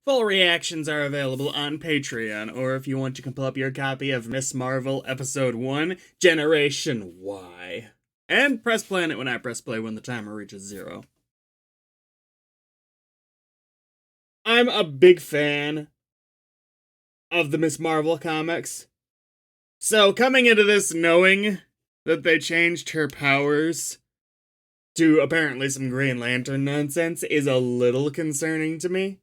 Full reactions are available on Patreon, or if you want to pull up your copy of Miss Marvel Episode 1, Generation Y. And press play on it when I press play when the timer reaches 0. I'm a big fan of the Miss Marvel comics. So coming into this knowing that they changed her powers to apparently some Green Lantern nonsense is a little concerning to me.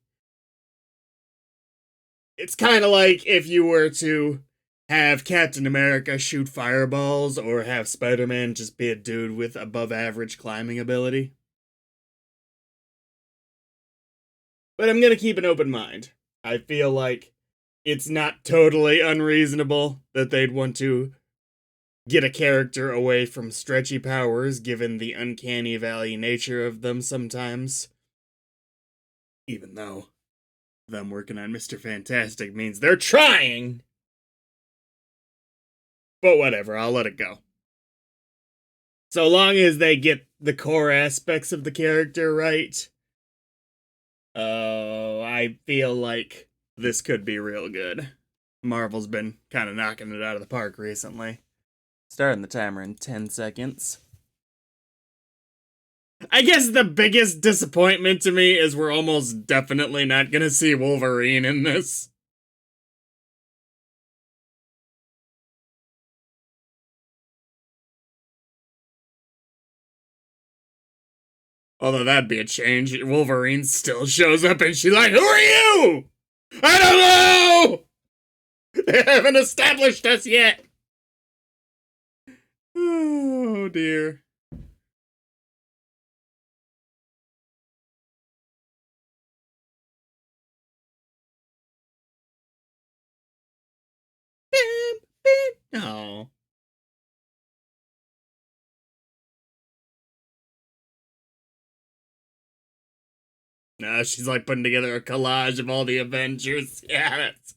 It's kind of like if you were to have Captain America shoot fireballs or have Spider-Man just be a dude with above average climbing ability. But I'm gonna keep an open mind. I feel like it's not totally unreasonable that they'd want to get a character away from stretchy powers given the uncanny valley nature of them sometimes. Even though them working on Mr. Fantastic means they're trying. But whatever, I'll let it go. So long as they get the core aspects of the character right, I feel like this could be real good. Marvel's been kind of knocking it out of the park recently. Starting the timer in 10 seconds. I guess the biggest disappointment to me is we're almost definitely not gonna see Wolverine in this. Although that'd be a change. Wolverine still shows up and she's like, "Who are you? I don't know! They haven't established us yet!" Oh dear. No. No, she's like putting together a collage of all the Avengers. Yeah, that's...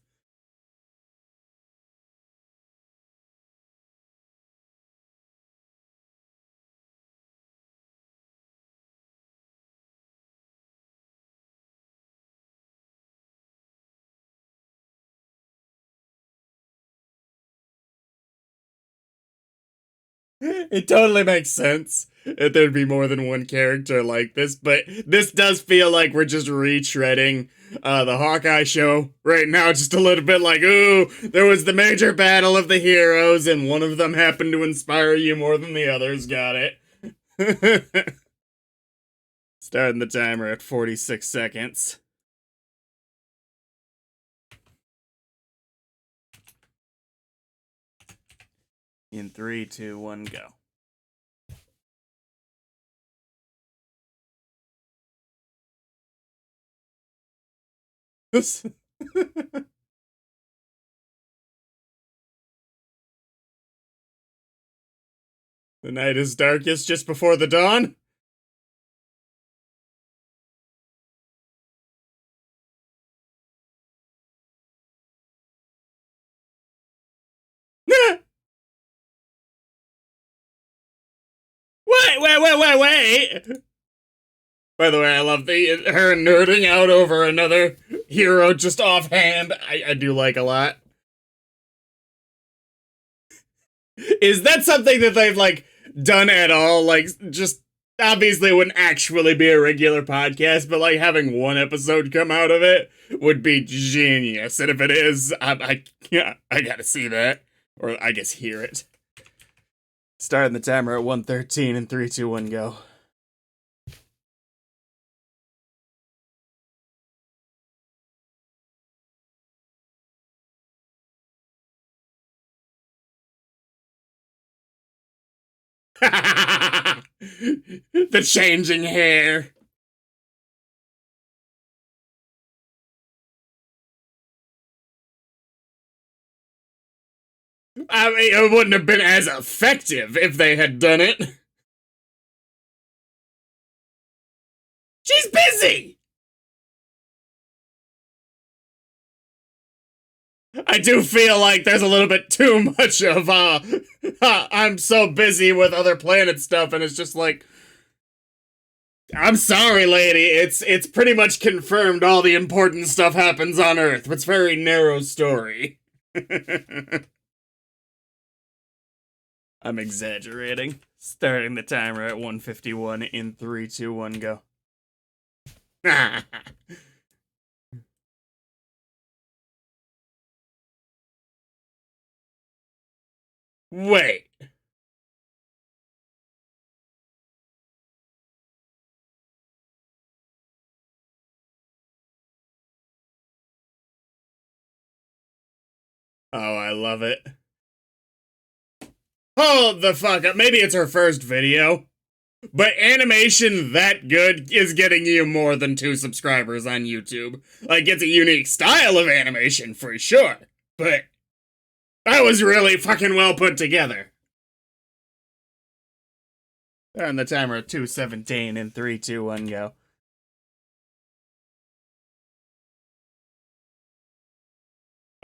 It totally makes sense that there'd be more than one character like this, but this does feel like we're just retreading the Hawkeye show right now, just a little bit like, ooh, there was the major battle of the heroes, and one of them happened to inspire you more than the others. Got it. Starting the timer at 46 seconds. In 3, 2, 1, go. The night is darkest just before the dawn. Wait. By the way, I love her nerding out over another hero just offhand. I do like a lot. Is that something that they've, like, done at all? Like, just, obviously it wouldn't actually be a regular podcast, but, like, having one episode come out of it would be genius. And if it is, I gotta see that. Or, I guess, hear it. Starting the timer at 1:13 and 3, 2, 1, go. The changing hair. I mean, it wouldn't have been as effective if they had done it. She's busy! I do feel like there's a little bit too much of, I'm so busy with other planet stuff, and it's just like, I'm sorry, lady. It's pretty much confirmed all the important stuff happens on Earth. It's a very narrow story. I'm exaggerating. Starting the timer at 1:51 in 3, 2, 1, go. Wait. Oh, I love it. Hold the fuck up. Maybe it's her first video. But animation that good is getting you more than 2 subscribers on YouTube. Like, it's a unique style of animation for sure. But that was really fucking well put together. On the timer at 2:17 in 3, 2, 1, go.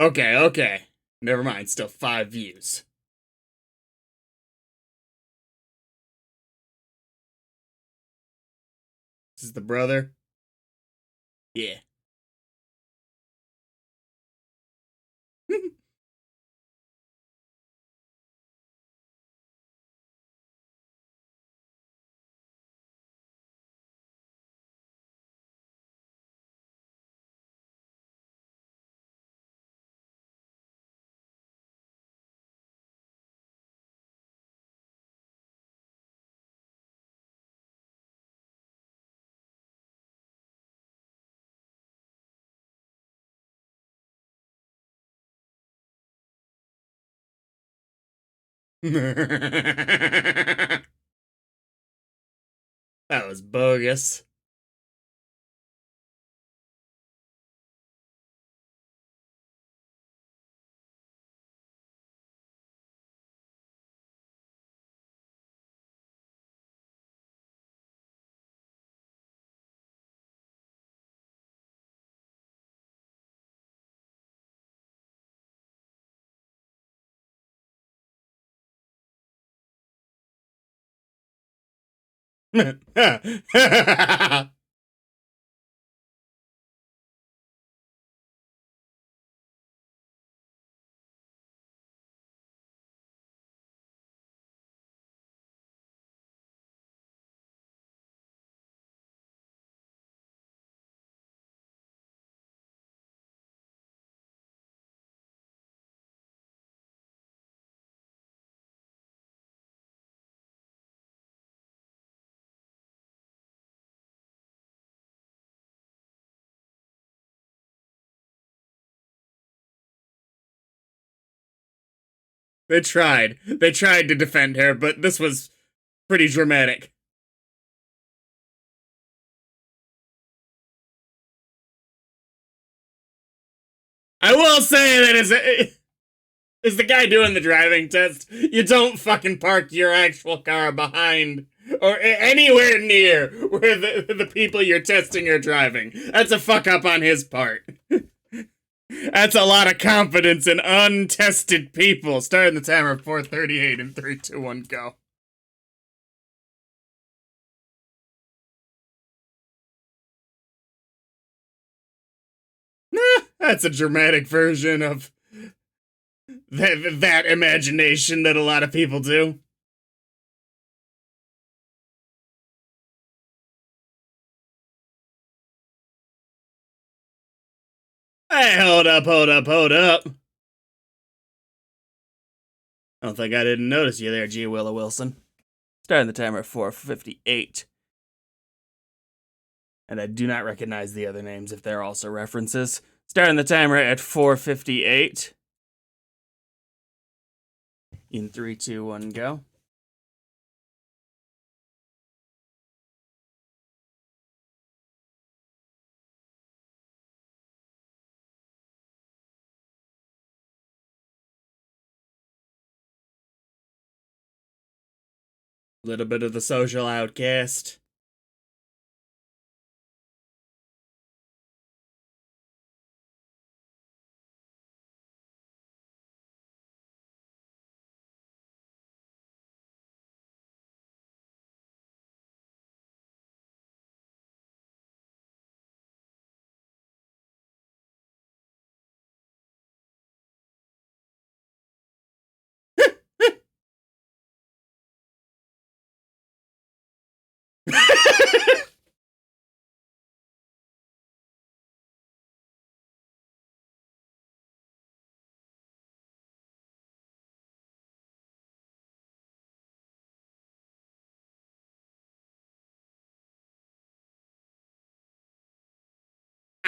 Okay. Never mind, still 5 views. This is the brother? Yeah. That was bogus. They tried. They tried to defend her, but this was pretty dramatic. I will say that as the guy doing the driving test, you don't fucking park your actual car behind or anywhere near where the people you're testing are driving. That's a fuck up on his part. That's a lot of confidence in untested people. Starting the timer at 4:38 in 3, 2, 1, go. That's a dramatic version of that imagination that a lot of people do. Hey, hold up. I don't think I didn't notice you there, G. Willow Wilson. Starting the timer at 4:58. And I do not recognize the other names if they're also references. Starting the timer at 4:58. In 3, 2, 1, go. Little bit of the social outcast.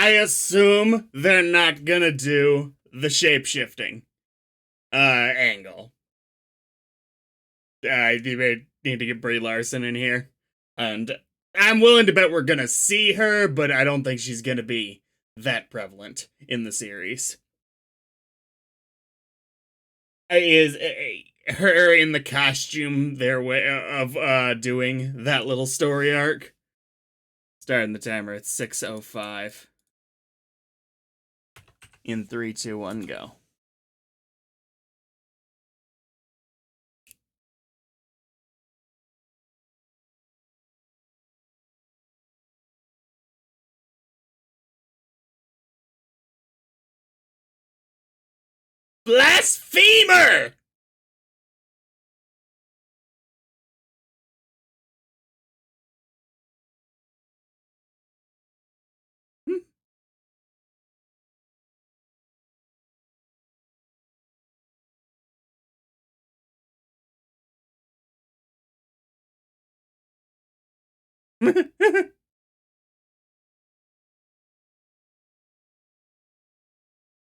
I assume they're not gonna do the shape-shifting angle. You need to get Brie Larson in here. And I'm willing to bet we're gonna see her, but I don't think she's gonna be that prevalent in the series. Is her in the costume their way of doing that little story arc? Starting the timer at 6:05. In 3, 2, 1, go. Blasphemer!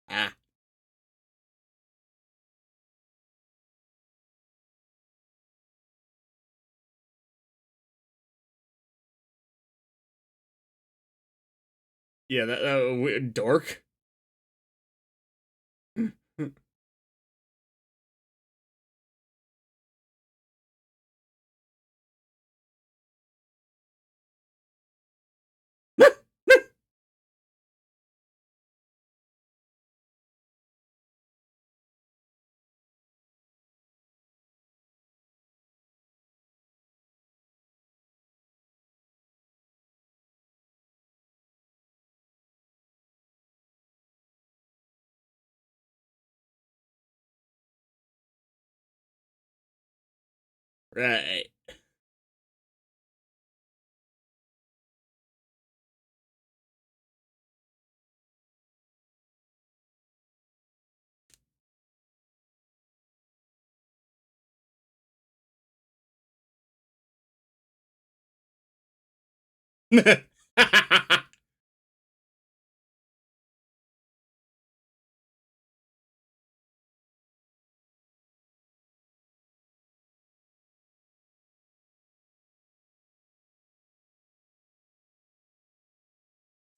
Ah. Yeah, that dork. Right.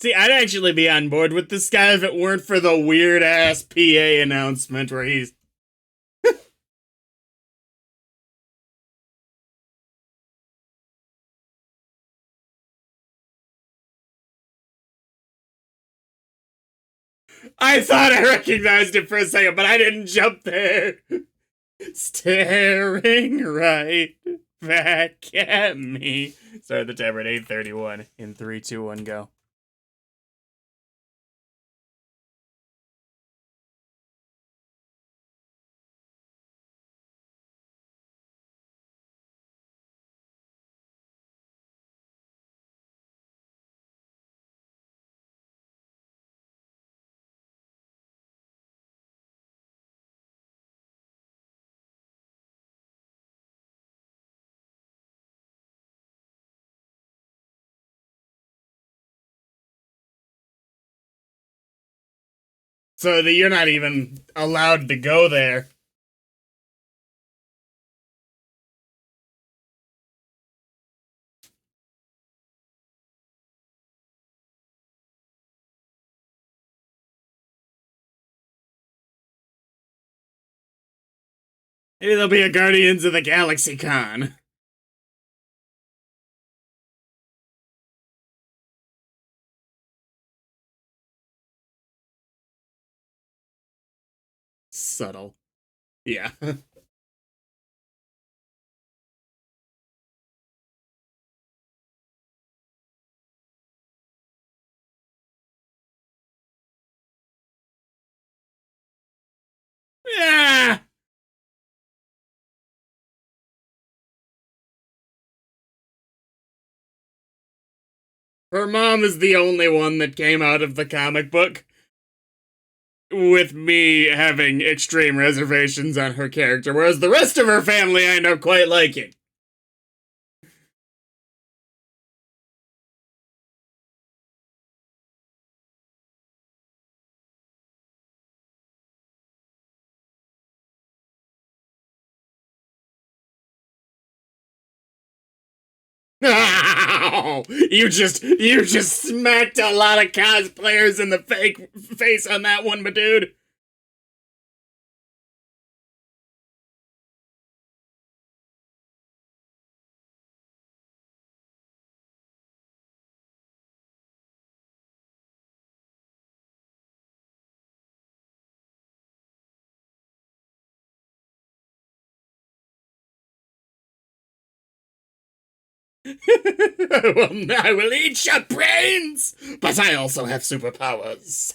See, I'd actually be on board with this guy if it weren't for the weird ass PA announcement where he's. I thought I recognized it for a second, but I didn't jump there. Staring right back at me. Start the timer at 8:31. In 3, 2, 1, go. So that you're not even allowed to go there. Maybe there'll be a Guardians of the Galaxy con. Subtle. Yeah. Yeah. Her mom is the only one that came out of the comic book with me having extreme reservations on her character, whereas the rest of her family I end up quite liking. Oh, you just smacked a lot of cosplayers in the fake face on that one, my dude. Well, I will eat your brains, but I also have superpowers.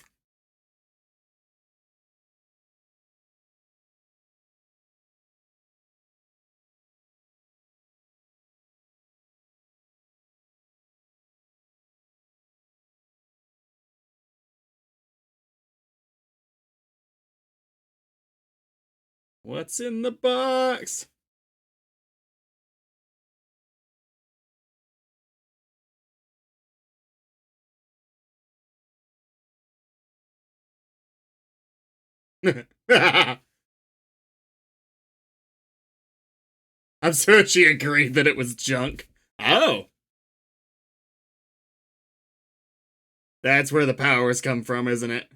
What's in the box? I'm sure she agreed that it was junk. Oh, that's where the powers come from, isn't it?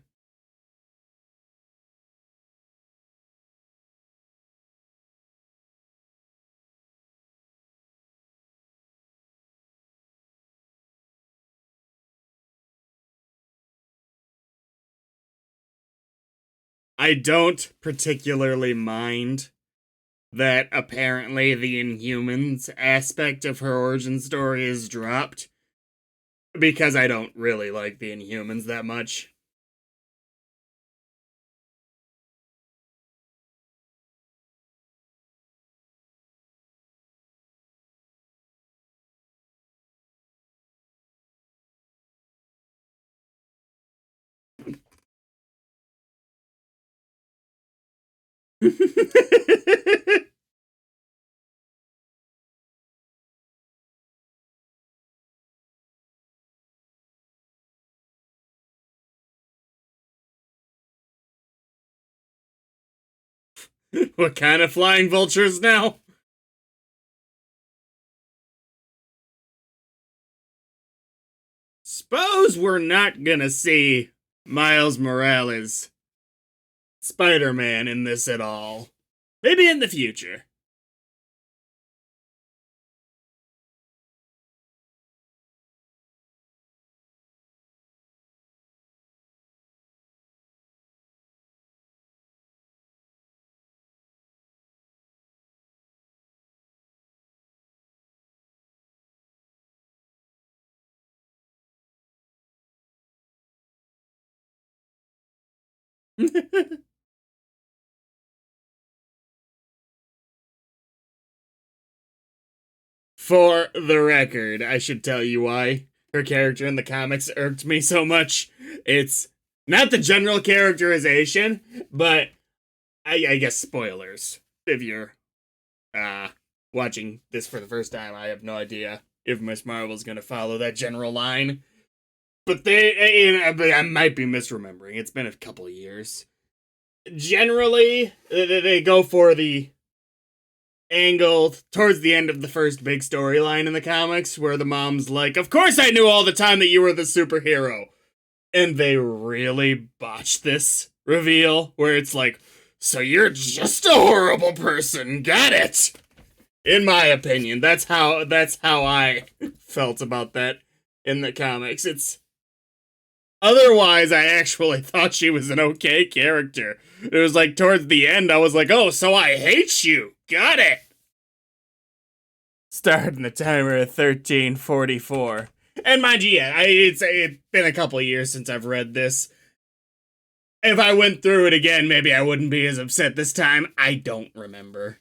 I don't particularly mind that apparently the Inhumans aspect of her origin story is dropped because I don't really like the Inhumans that much. What kind of flying vultures now? Suppose we're not gonna see Miles Morales Spider-Man in this at all. Maybe in the future. For the record, I should tell you why her character in the comics irked me so much. It's not the general characterization, but I guess spoilers. If you're uh watching this for the first time, I have no idea if Miss Marvel's gonna follow that general line. But I might be misremembering. It's been a couple of years. Generally, they go for the angle towards the end of the first big storyline in the comics where the mom's like, "Of course I knew all the time that you were the superhero." And they really botched this reveal where it's like, "So you're just a horrible person. Got it." In my opinion, that's how I felt about that in the comics. It's otherwise I actually thought she was an okay character. It was like towards the end I was like, "Oh, so I hate you. Got it." Starting the timer at 13:44. And mind you, yeah, it's been a couple years since I've read this. If I went through it again, maybe I wouldn't be as upset this time. I don't remember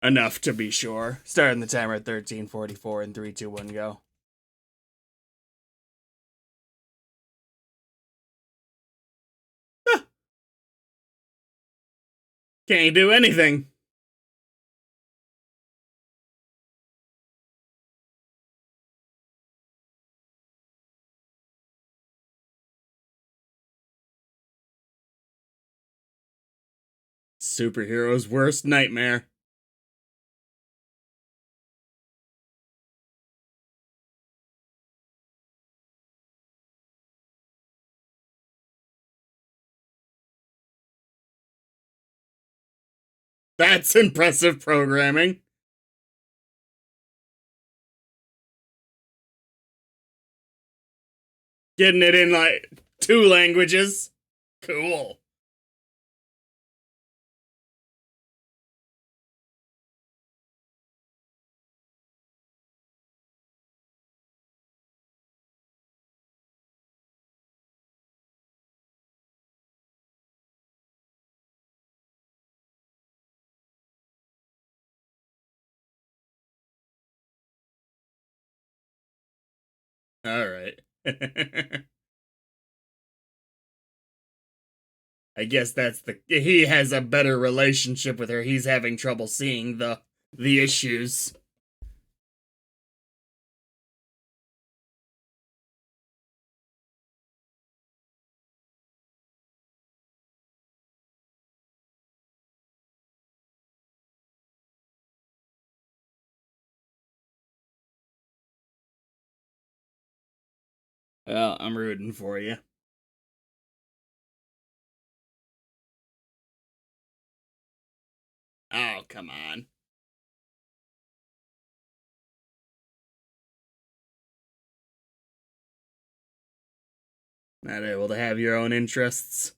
enough to be sure. Starting the timer at 13:44 and 3, 2, 1, go. Huh, can't do anything. Superhero's worst nightmare. That's impressive programming. Getting it in like 2 languages. Cool. All right. I guess that's he has a better relationship with her. He's having trouble seeing the issues. Well, I'm rooting for you. Oh, come on. Not able to have your own interests.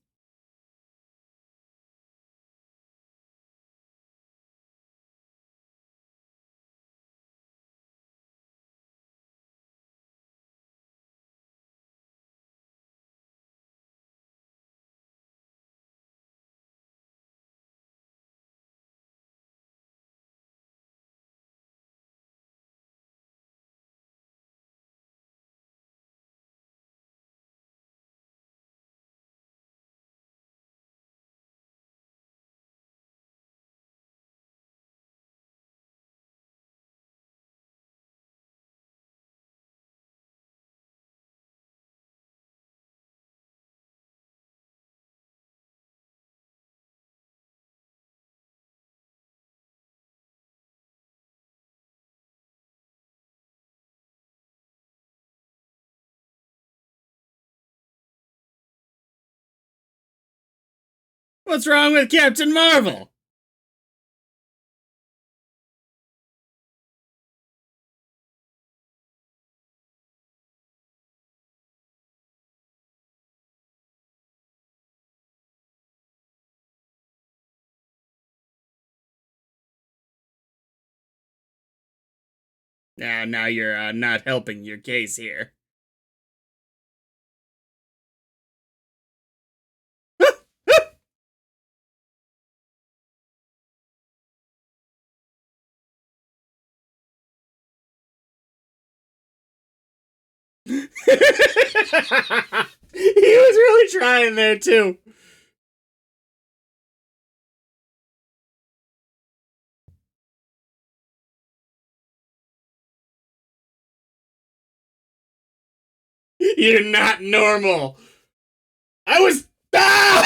What's wrong with Captain Marvel? Now you're not helping your case here. He was really trying there too. You're not normal. I was. Ah!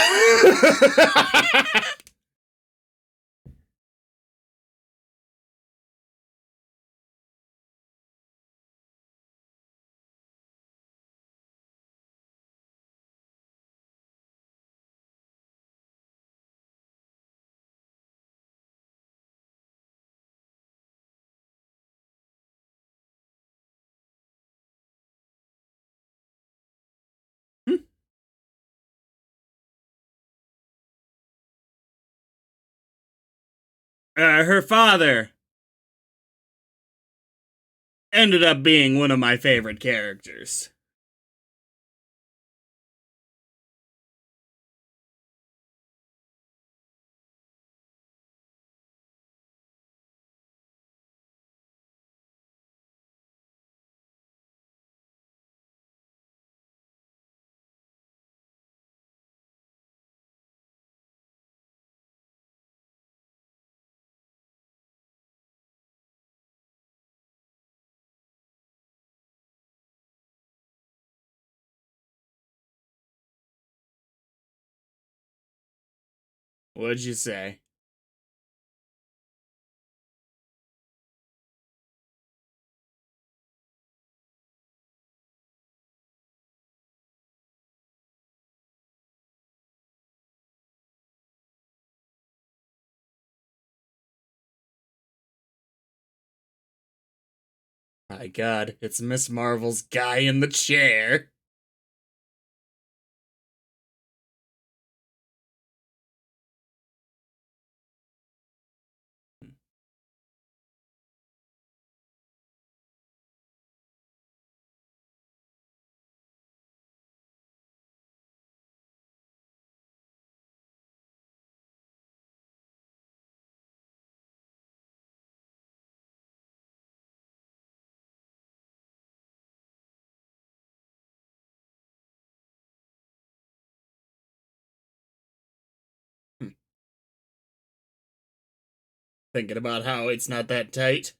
Her father ended up being one of my favorite characters. What'd you say? my god, it's Miss Marvel's guy in the chair. Hmm. Thinking about how it's not that tight.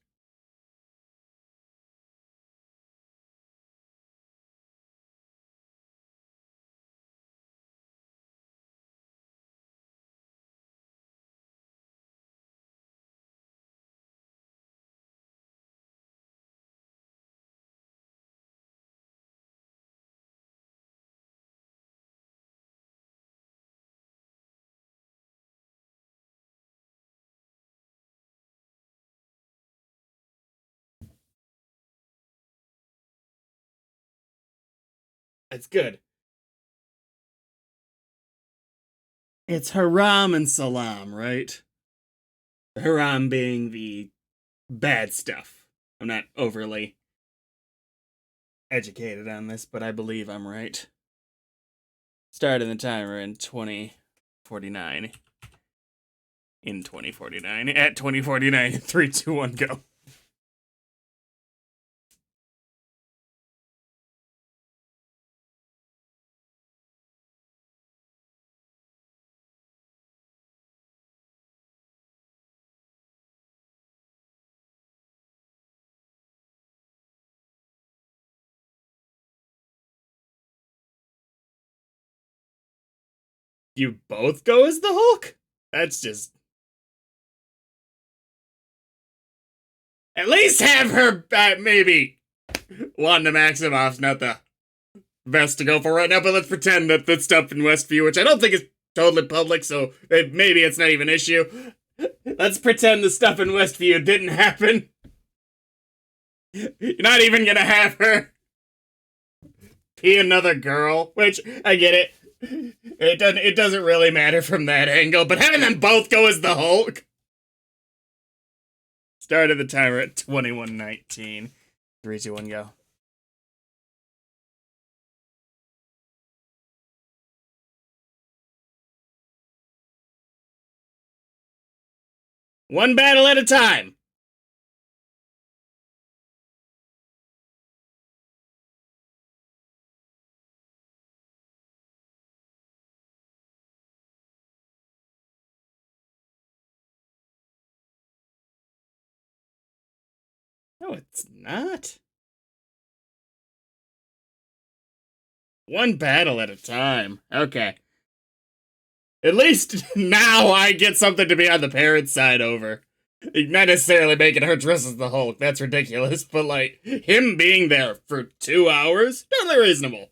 It's good. It's haram and salam, right? Haram being the bad stuff. I'm not overly educated on this, but I believe I'm right. Starting the timer in 2049. In 2049. At 2049. 3, 2, 1, go. You both go as the Hulk? That's just. At least have her maybe. Wanda Maximoff's not the best to go for right now, but let's pretend that the stuff in Westview, which I don't think is totally public, so maybe it's not even an issue. Let's pretend the stuff in Westview didn't happen. You're not even gonna have her be another girl, which I get it. It doesn't really matter from that angle, but having them both go as the Hulk. Started the timer at 21:19. 3, 2, 1, go. One battle at a time. No, it's not. One battle at a time. Okay. At least now I get something to be on the parents' side over. Not necessarily making her dress as the Hulk. That's ridiculous. But, like, him being there for 2 hours? Totally reasonable.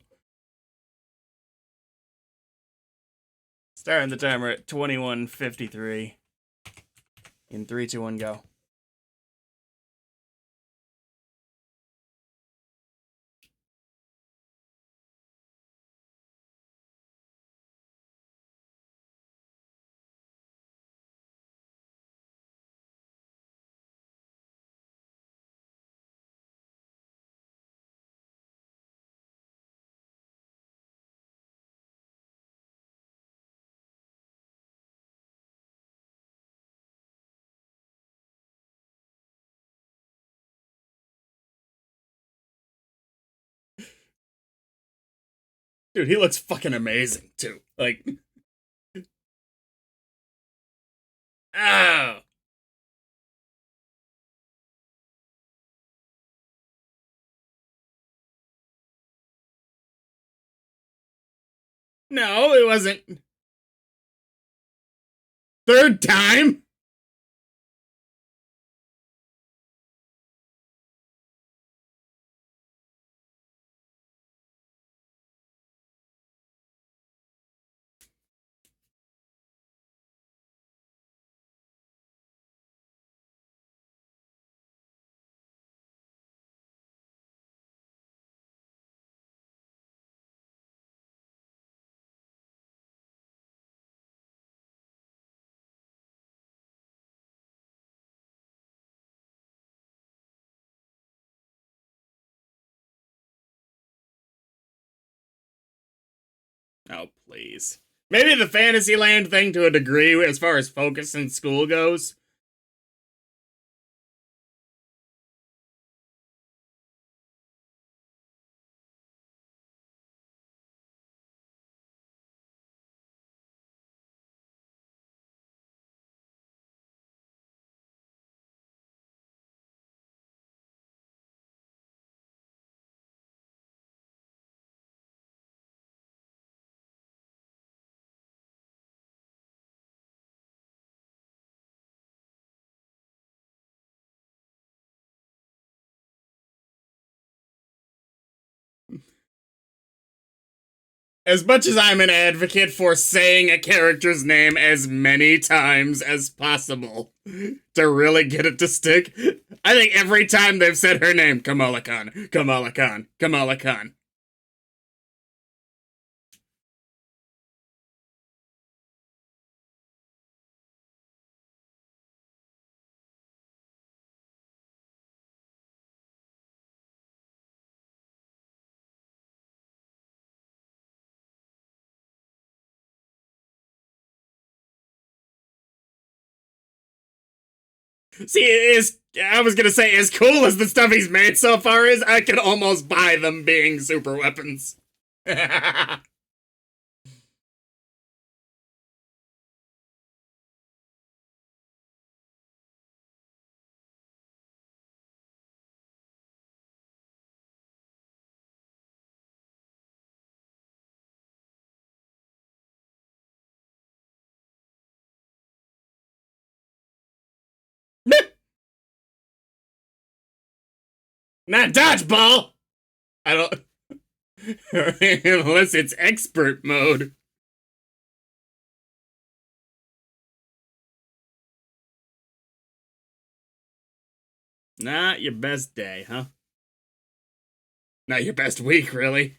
Starting the timer at 21:53. In 3, 2, 1, go. Dude, he looks fucking amazing, too. Like, oh. No, it wasn't. Third time? Oh, please. Maybe the Fantasyland thing to a degree as far as focus in school goes. As much as I'm an advocate for saying a character's name as many times as possible to really get it to stick, I think every time they've said her name, Kamala Khan, Kamala Khan, Kamala Khan. See, I was gonna say, as cool as the stuff he's made so far is, I could almost buy them being super weapons. Not dodgeball! I don't. Unless it's expert mode. Not your best day, huh? Not your best week, really.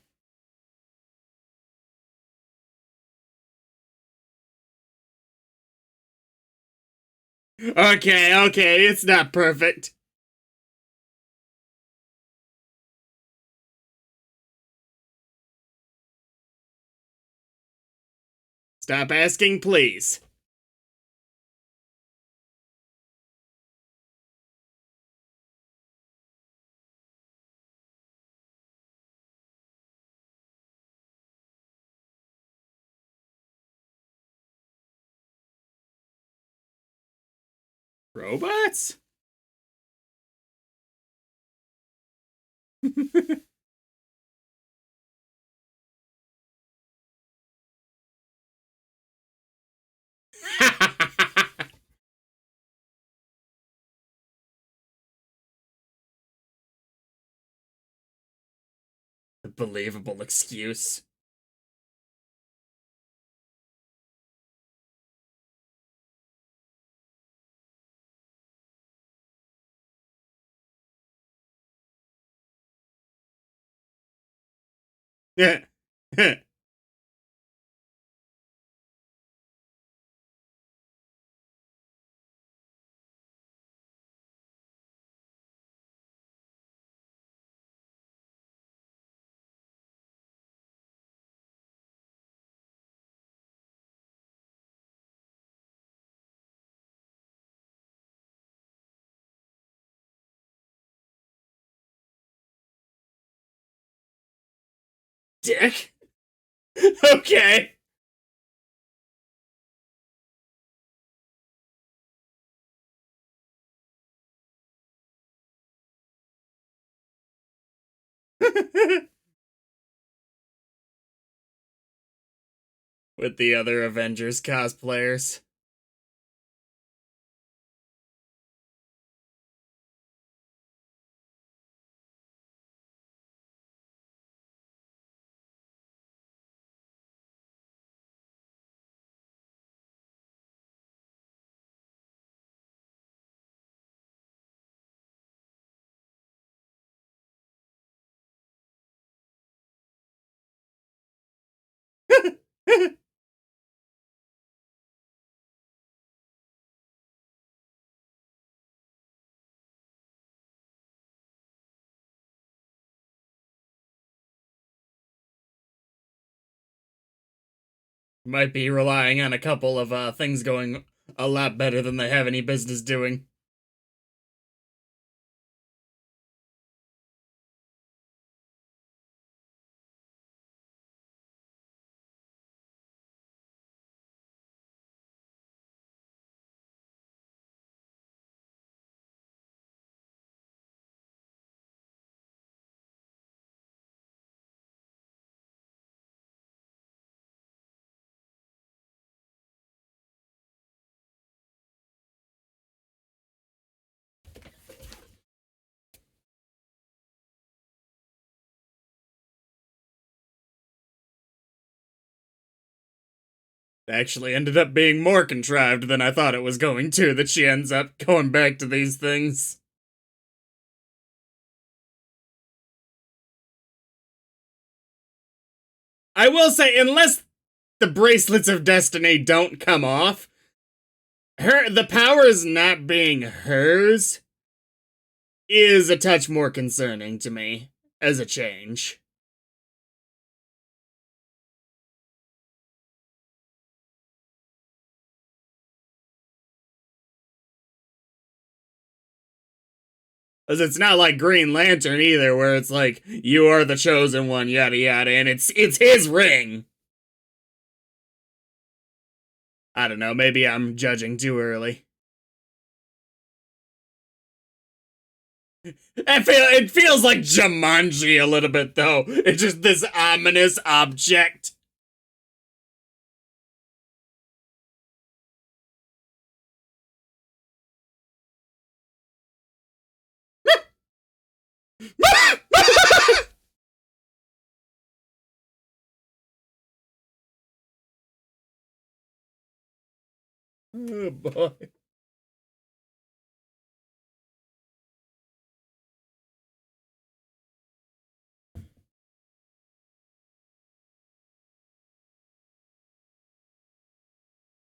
Okay, it's not perfect. Stop asking, please. Robots? A believable excuse. Dick? Okay. With the other Avengers cosplayers. Might be relying on a couple of things going a lot better than they have any business doing. Actually ended up being more contrived than I thought it was going to, that she ends up going back to these things. I will say, unless the bracelets of destiny don't come off, the powers not being hers is a touch more concerning to me as a change. Because it's not like Green Lantern either, where it's like, you are the chosen one, yada yada, and it's his ring. I don't know, maybe I'm judging too early. It feels like Jumanji a little bit, though. It's just this ominous object. Oh boy.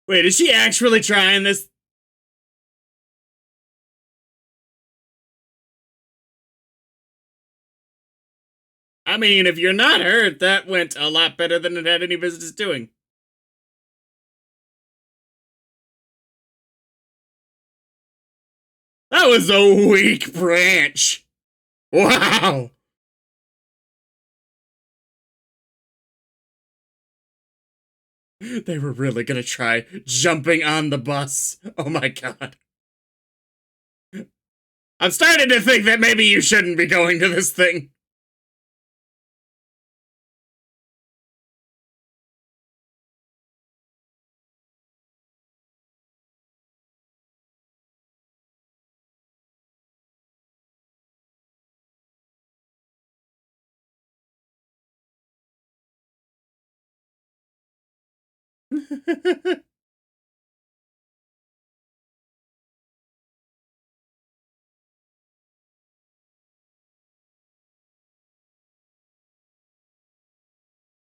Wait, is she actually trying this? I mean, if you're not hurt, that went a lot better than it had any business doing. That was a weak branch. Wow. They were really gonna try jumping on the bus. Oh my god. I'm starting to think that maybe you shouldn't be going to this thing.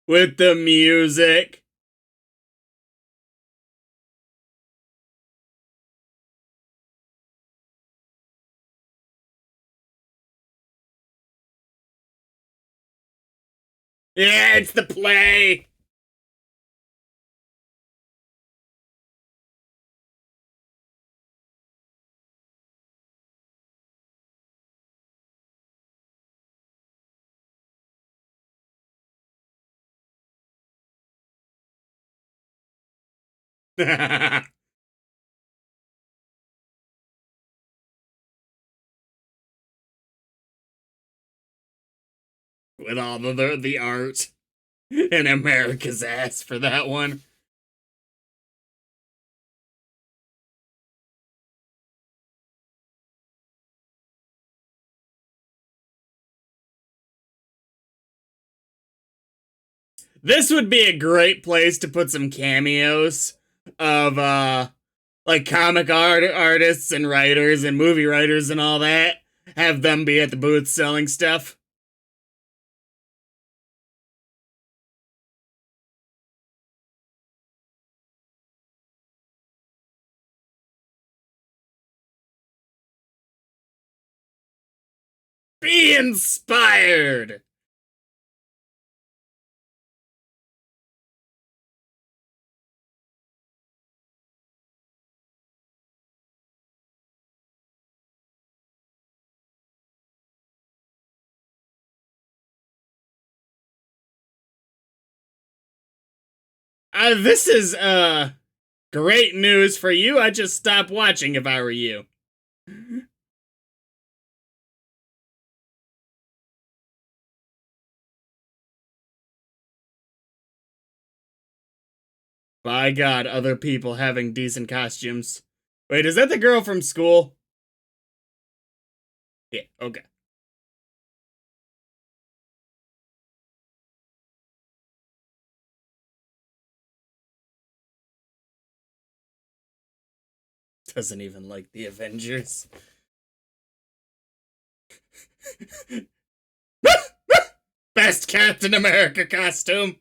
With the music. Yeah, it's the play. With all the art. And America's ass for that one. This would be a great place to put some cameos of like artists and writers and movie writers and all that. Have them be at the booth selling stuff. Be inspired. This is, great news for you. I'd just stop watching if I were you. By God, other people having decent costumes. Wait, is that the girl from school? Yeah, okay. Doesn't even like the Avengers. Best Captain America costume.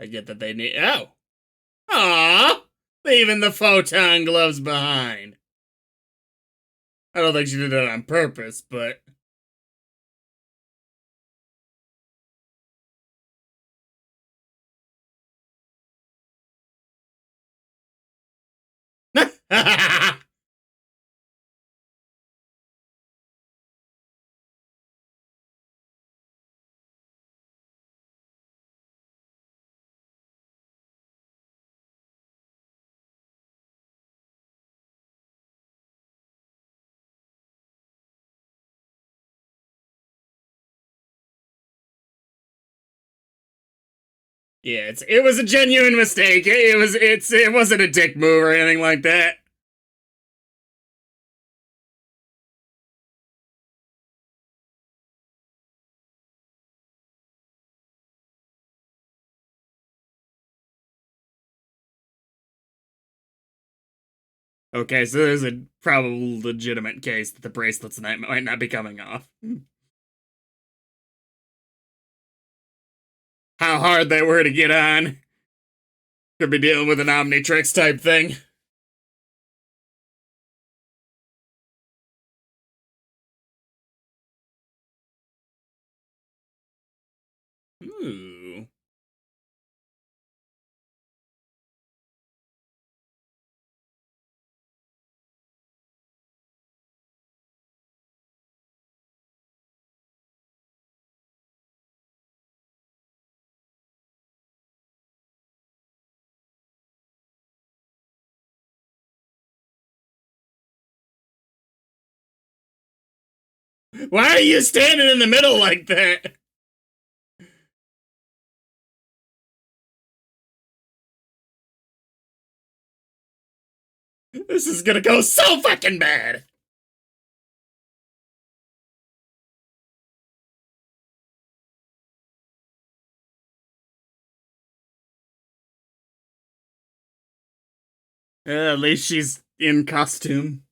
I get that they need. Oh. Aww. Leaving the photon gloves behind. I don't think she did that on purpose, but. Yeah, it was a genuine mistake. It wasn't a dick move or anything like that. Okay, so there's a probable legitimate case that the bracelets might not be coming off. How hard they were to get on. Could be dealing with an Omnitrix type thing. Ooh. Why are you standing in the middle like that? This is gonna go so fucking bad. At least she's in costume.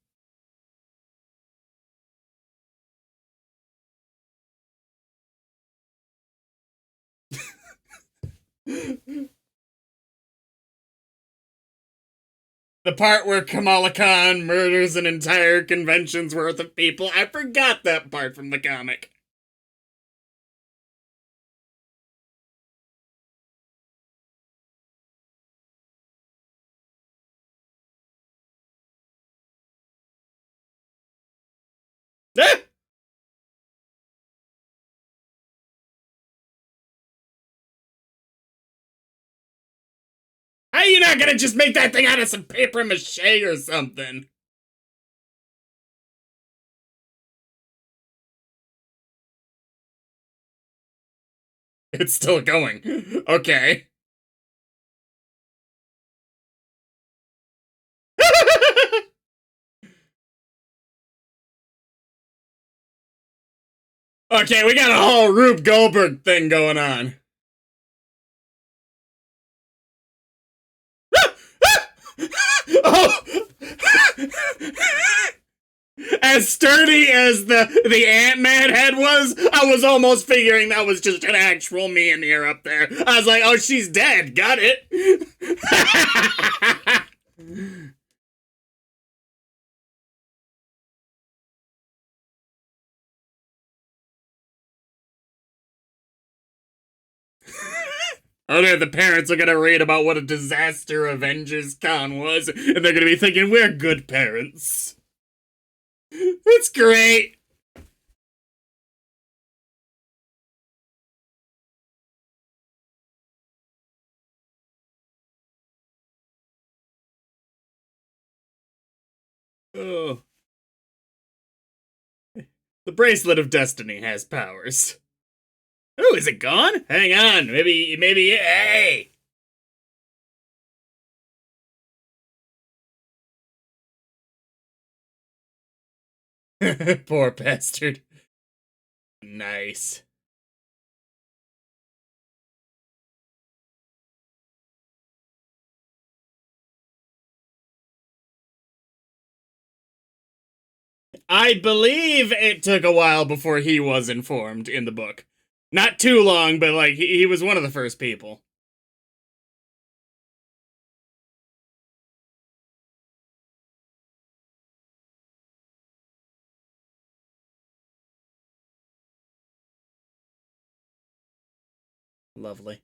The part where Kamala Khan murders an entire convention's worth of people. I forgot that part from the comic. Ah! How are you not gonna just make that thing out of some paper mache or something? It's still going. Okay. Okay, we got a whole Rube Goldberg thing going on. Oh! As sturdy as the Ant-Man head was, I was almost figuring that was just an actual Mjolnir up there. I was like, oh, she's dead. Got it. Oh, the parents are gonna read about what a disaster Avengers Con was, and they're gonna be thinking, we're good parents. It's great. Oh. The Bracelet of Destiny has powers. Oh, is it gone? Hang on. Maybe, hey! Poor bastard. Nice. I believe it took a while before he was informed in the book. Not too long, but like, he was one of the first people. Lovely.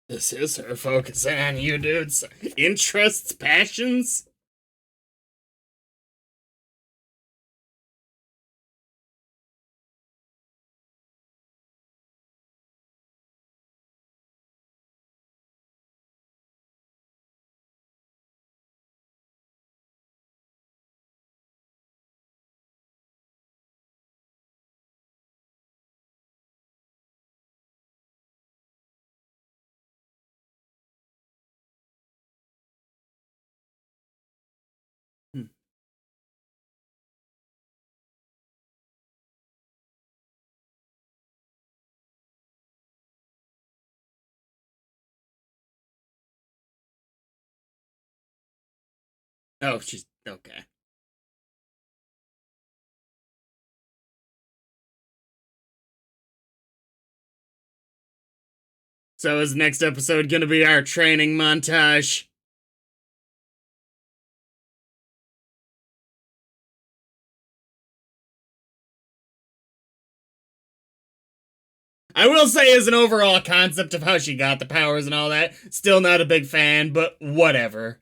This is her focusing on you, dudes. Interests, passions? Hmm. Oh, she's okay. So is next episode gonna be our training montage? I will say, as an overall concept of how she got the powers and all that, still not a big fan, but whatever.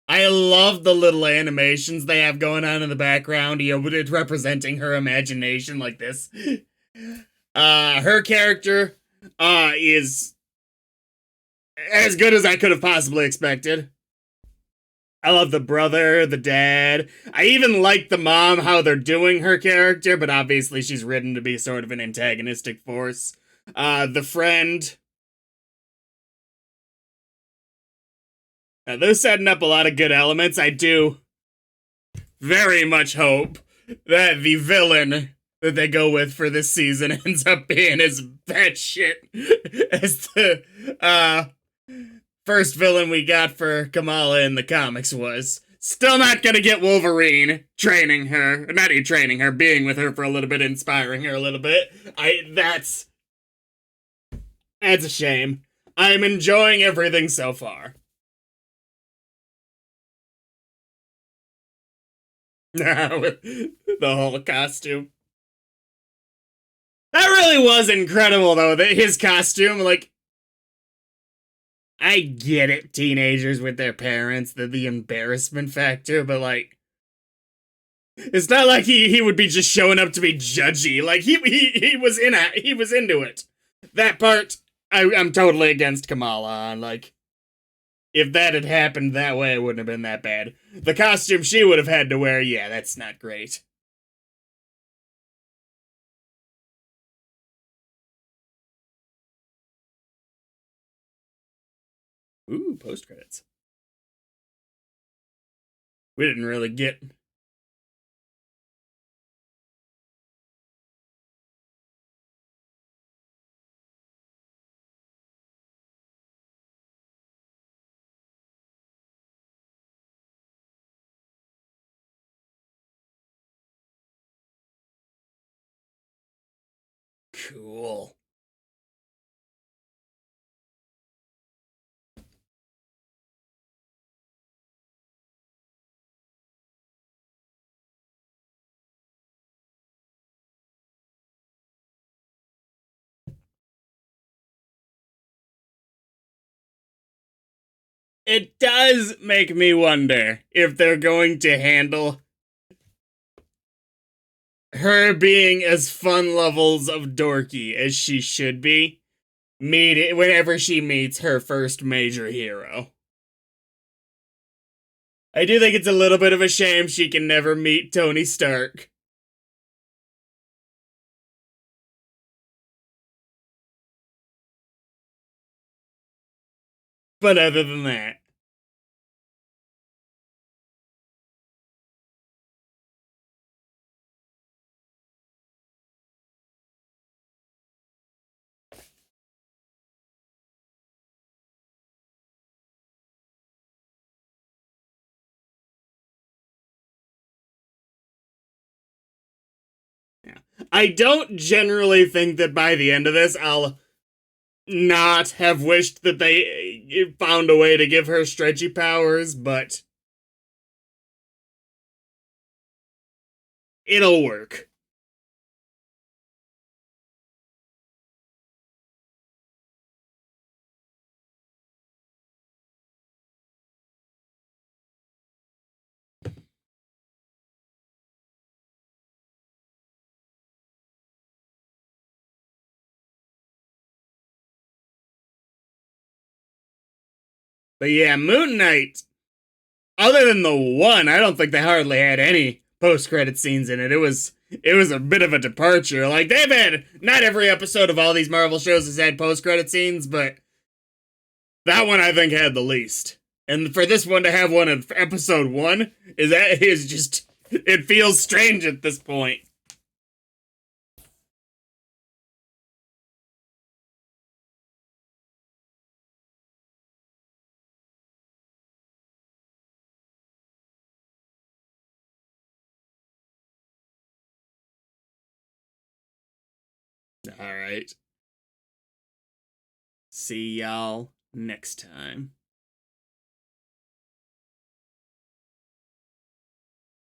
I love the little animations they have going on in the background, with it representing her imagination like this. Her character, is as good as I could have possibly expected. I love the brother, the dad. I even like the mom, how they're doing her character, but obviously she's written to be sort of an antagonistic force. The friend. They're setting up a lot of good elements. I do very much hope that the villain that they go with for this season ends up being as batshit as the first villain we got for Kamala in the comics was. Still not gonna get Wolverine training her, not even training her, being with her for a little bit, inspiring her a little bit. That's a shame. I'm enjoying everything so far. With the whole costume. That really was incredible, though. That his costume, like, I get it, teenagers with their parents, the embarrassment factor, but like, it's not like he would be just showing up to be judgy. Like he was he was into it. That part, I'm totally against Kamala on. Like, if that had happened that way, it wouldn't have been that bad. The costume she would have had to wear, yeah, that's not great. Ooh, post credits. We didn't really get. Cool. It does make me wonder if they're going to handle her being as fun levels of dorky as she should be whenever she meets her first major hero. I do think it's a little bit of a shame she can never meet Tony Stark. But other than that, yeah. I don't generally think that by the end of this, I'll not have wished that they found a way to give her stretchy powers, but it'll work. But yeah, Moon Knight, other than the one, I don't think they hardly had any post-credit scenes in it. It was a bit of a departure. Like they've had not every episode of all these Marvel shows has had post-credit scenes, but that one I think had the least. And for this one to have one of episode 1 is just it feels strange at this point. All right. See y'all next time.